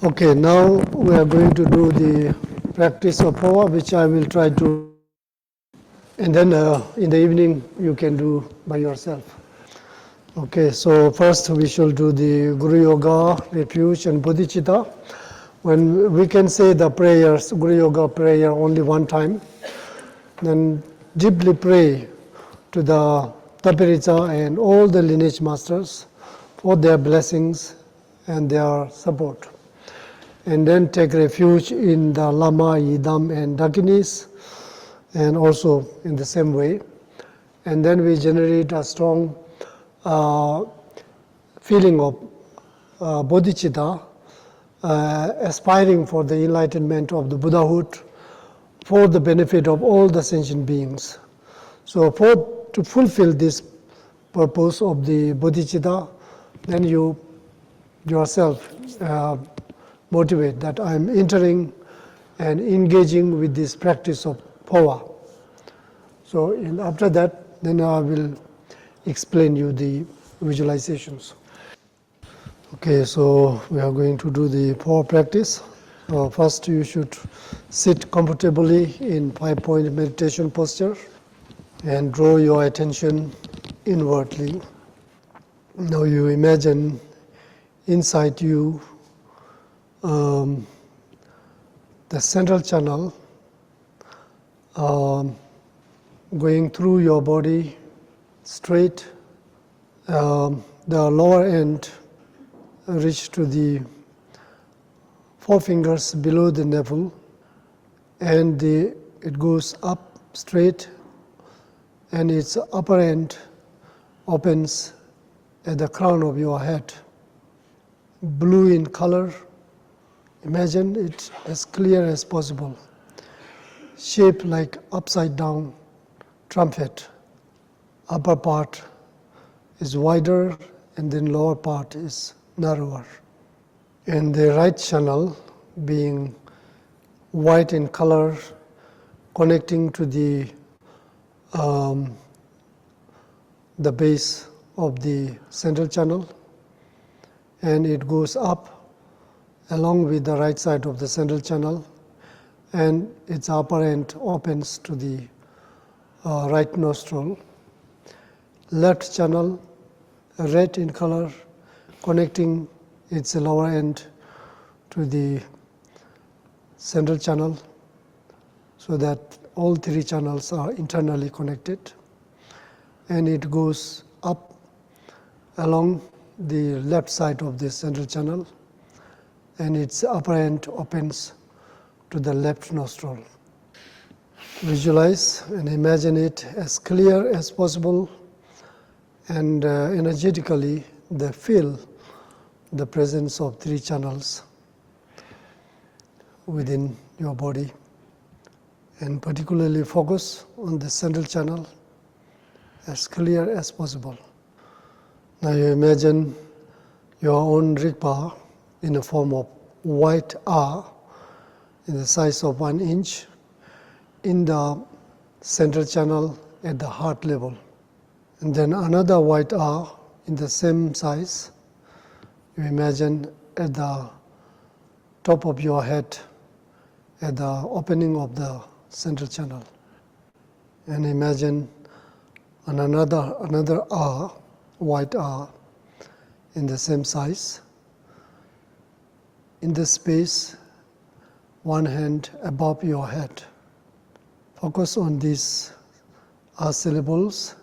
Okay, now we are going to do the practice of power, which I will try to, and then in the evening you can do by yourself. Okay, so first we shall do the Guru Yoga, Refuge and Bodhicitta. When we can say the prayers, Guru Yoga prayer only one time, then deeply pray to the Tapirita and all the lineage masters for their blessings and their support. And then take refuge in the Lama, Yidam and Dakinis, and also in the same way. And then we generate a strong feeling of bodhicitta, aspiring for the enlightenment of the Buddhahood for the benefit of all the sentient beings. So to fulfill this purpose of the bodhicitta, then you yourself motivate that I'm entering and engaging with this practice of power. So after that, then I will explain you the visualizations. Okay, so we are going to do the power practice. First, you should sit comfortably in 5-point meditation posture and draw your attention inwardly. Now you imagine inside you the central channel going through your body straight. The lower end reach to the forefingers below the navel, and it goes up straight, and its upper end opens at the crown of your head. Blue in color, imagine it as clear as possible, shaped like upside down trumpet. Upper part is wider and then lower part is narrower. And the right channel being white in color, connecting to the base of the central channel, and it goes up along with the right side of the central channel, and its upper end opens to the right nostril. Left channel, red in color, connecting its lower end to the central channel, so that all three channels are internally connected, and it goes up along the left side of the central channel, and its upper end opens to the left nostril. Visualize and imagine it as clear as possible, and energetically feel the presence of three channels within your body, and particularly focus on the central channel as clear as possible. Now you imagine your own Rigpa in the form of white R in the size of 1 inch in the central channel at the heart level. And then another white R in the same size, you imagine at the top of your head, at the opening of the central channel. And imagine another R, white R, in the same size. In the space, one hand above your head. Focus on these R syllables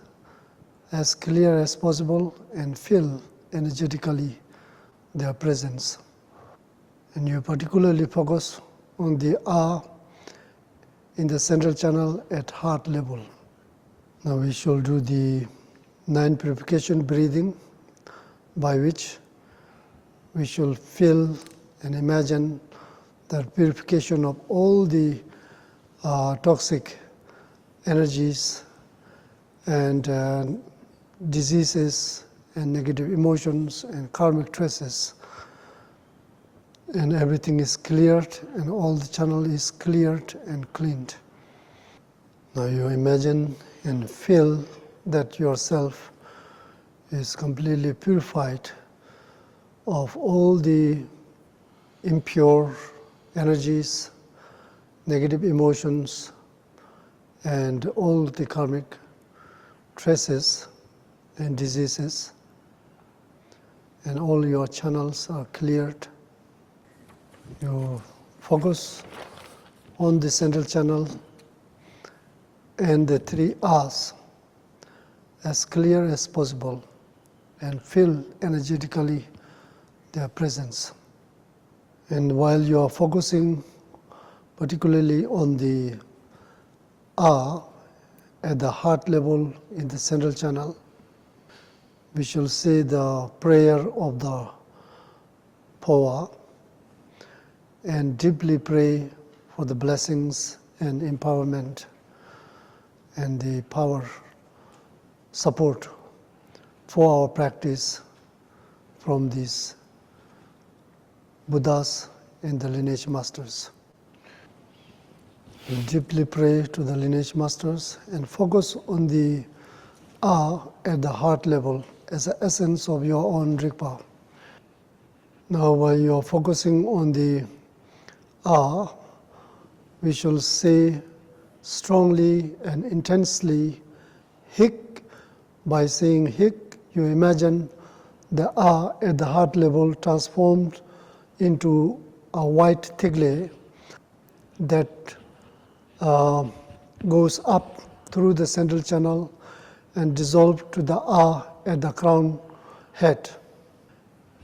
as clear as possible and feel energetically their presence. And you particularly focus on the R in the central channel at heart level. Now we shall do the 9 purification breathing, by which we shall feel and imagine the purification of all the toxic energies and diseases and negative emotions and karmic traces. And everything is cleared, and all the channel is cleared and cleaned. Now you imagine and feel that yourself is completely purified of all the impure energies, negative emotions, and all the karmic traces and diseases, and all your channels are cleared. You focus on the central channel and the three R's as clear as possible and feel energetically their presence. And while you are focusing particularly on the R at the heart level in the central channel, we shall say the prayer of the power and deeply pray for the blessings and empowerment and the power support for our practice from these Buddhas and the lineage masters. You deeply pray to the lineage masters and focus on the R at the heart level as the essence of your own Rigpa. Now while you are focusing on the R, we shall say strongly and intensely Hik. By saying Hik, you imagine the R at the heart level transformed into a white tigle that goes up through the central channel and dissolved to the R at the crown head.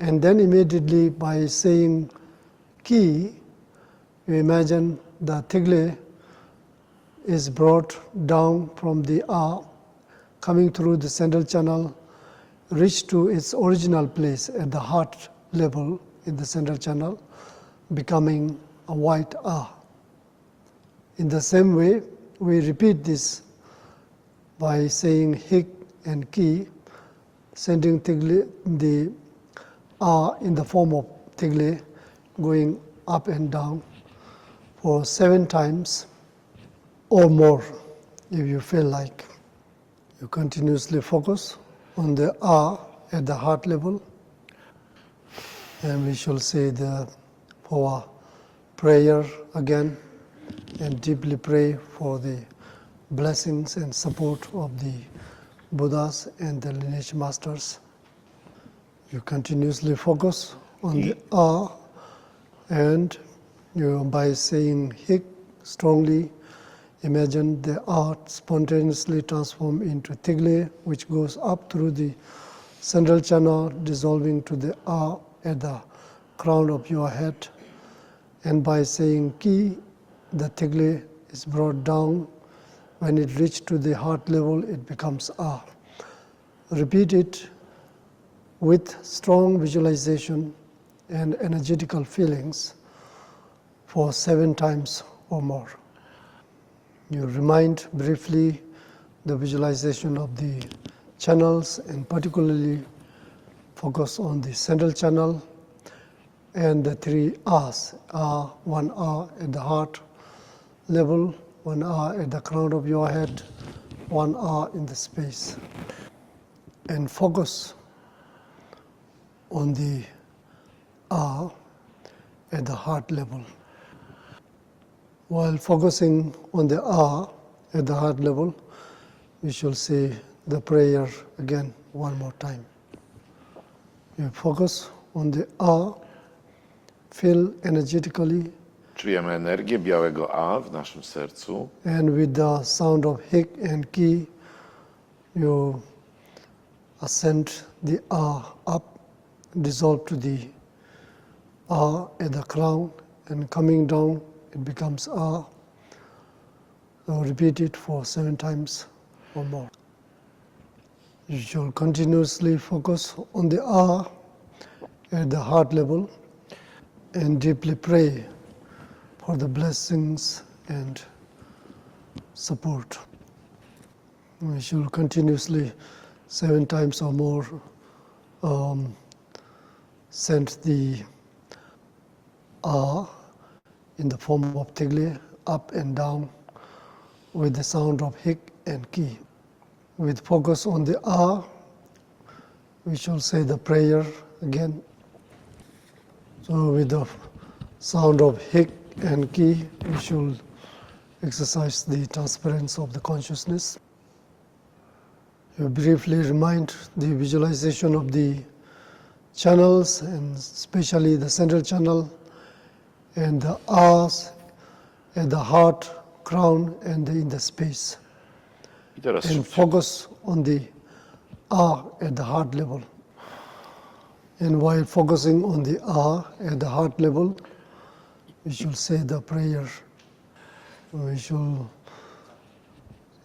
And then immediately by saying Ki, you imagine the tigle is brought down from the R, coming through the central channel, reach to its original place at the heart level in the central channel, becoming a white R. In the same way, we repeat this by saying Hik and Ki, sending the R in the form of tigle going up and down for 7 times or more if you feel like. You continuously focus on the R at the heart level, and we shall say the power prayer again and deeply pray for the blessings and support of the Buddhas and the lineage masters. You continuously focus on the R, and you, by saying Hik strongly, imagine the R spontaneously transform into tigle, which goes up through the central channel, dissolving to the R at the crown of your head. And by saying Ki, the tigle is brought down. When it reaches to the heart level, it becomes R. Repeat it with strong visualization and energetical feelings for 7 times or more. You remind briefly the visualization of the channels and particularly focus on the central channel and the 3 R's. R, 1 R at the heart level, 1 R at the crown of your head, 1 R in the space. And focus on the R at the heart level. While focusing on the R at the heart level, we shall say the prayer again one more time. You focus on the R, feel energetically. Czujemy energię białego A w naszym sercu. And with the sound of Hik and Ki, you ascend the R up, dissolve to the R at the crown, and coming down, it becomes R. So repeat it for 7 times or more. You should continuously focus on the R at the heart level and deeply pray for the blessings and support. We should continuously 7 times or more send the R in the form of tigle up and down with the sound of Hik and Ki. With focus on the R, we shall say the prayer again. So with the sound of hic and ki, we should exercise the transference of the consciousness. You briefly remind the visualization of the channels, and especially the central channel and the R's at the heart, crown, and in the space. I teraz And szybciej. focus on the R at the heart level. And while focusing on the R at the heart level, we should say the prayer. We should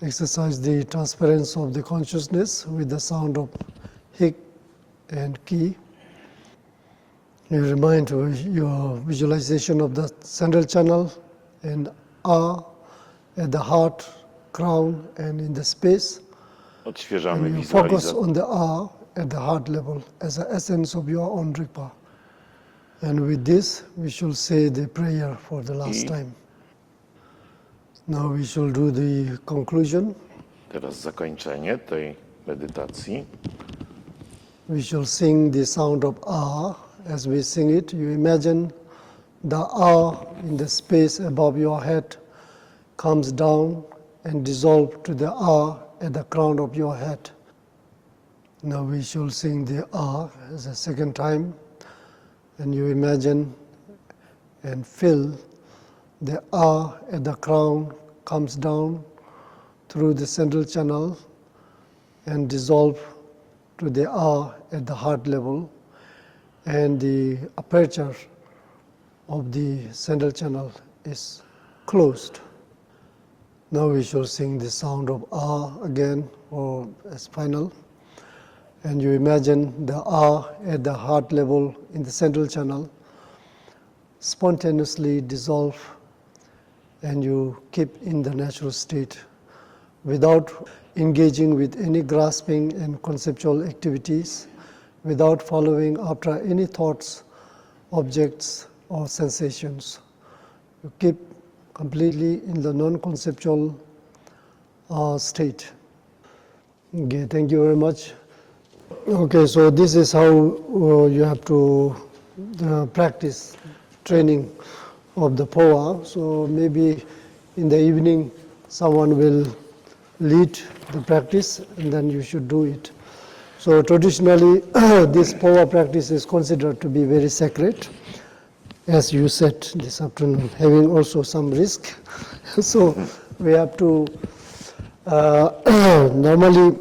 exercise the transference of the consciousness with the sound of hic and ki. You remind your visualization of the central channel and R at the heart, crown, and in the space. Odświeżamy And you focus wizualizację. on the R at the heart level as the essence of your own Rigpa. And with this, we shall say the prayer for the last time. Now we shall do the conclusion. Teraz zakończenie tej medytacji. We shall sing the sound of R. As we sing it, you imagine the R in the space above your head comes down and dissolves to the R at the crown of your head. Now we shall sing the R as a second time, and you imagine and feel the R at the crown comes down through the central channel and dissolve to the R at the heart level, and the aperture of the central channel is closed. Now we shall sing the sound of R again, or as final. And you imagine the R at the heart level in the central channel spontaneously dissolve, and you keep in the natural state without engaging with any grasping and conceptual activities, without following after any thoughts, objects, or sensations. You keep completely in the non-conceptual state. Okay, thank you very much. Okay, so this is how you have to practice training of the POA. So maybe in the evening someone will lead the practice, and then you should do it. So traditionally this POA practice is considered to be very sacred, as you said this afternoon, having also some risk. So we have to normally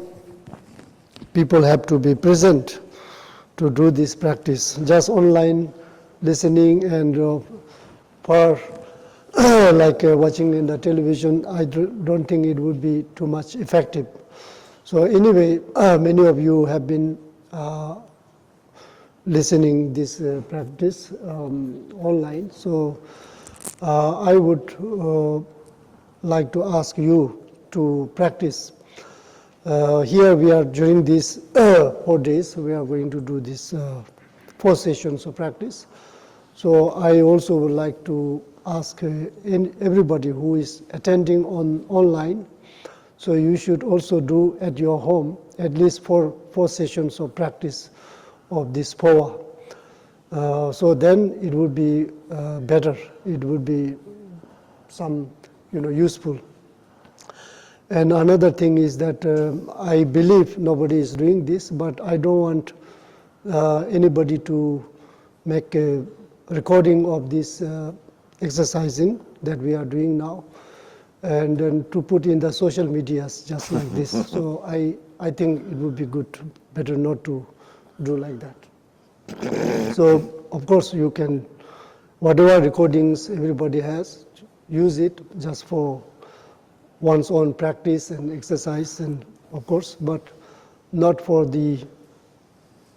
people have to be present to do this practice. Just online listening and like watching in the television, I don't think it would be too much effective. So anyway, many of you have been listening this practice online. So I would like to ask you to practice. Here we are during these 4 days, we are going to do this 4 sessions of practice. So I also would like to ask everybody who is attending online, so you should also do at your home at least 4 sessions of practice of this POA. So then it would be better, it would be some useful. And another thing is that I believe nobody is doing this, but I don't want anybody to make a recording of this exercising that we are doing now, and then to put in the social medias just like this. So I think it would be good, better not to do like that. So of course you can, whatever recordings everybody has, use it just for one's own practice and exercise, and of course, but not for the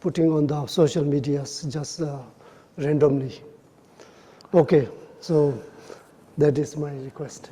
putting on the social medias just randomly. Okay, so that is my request.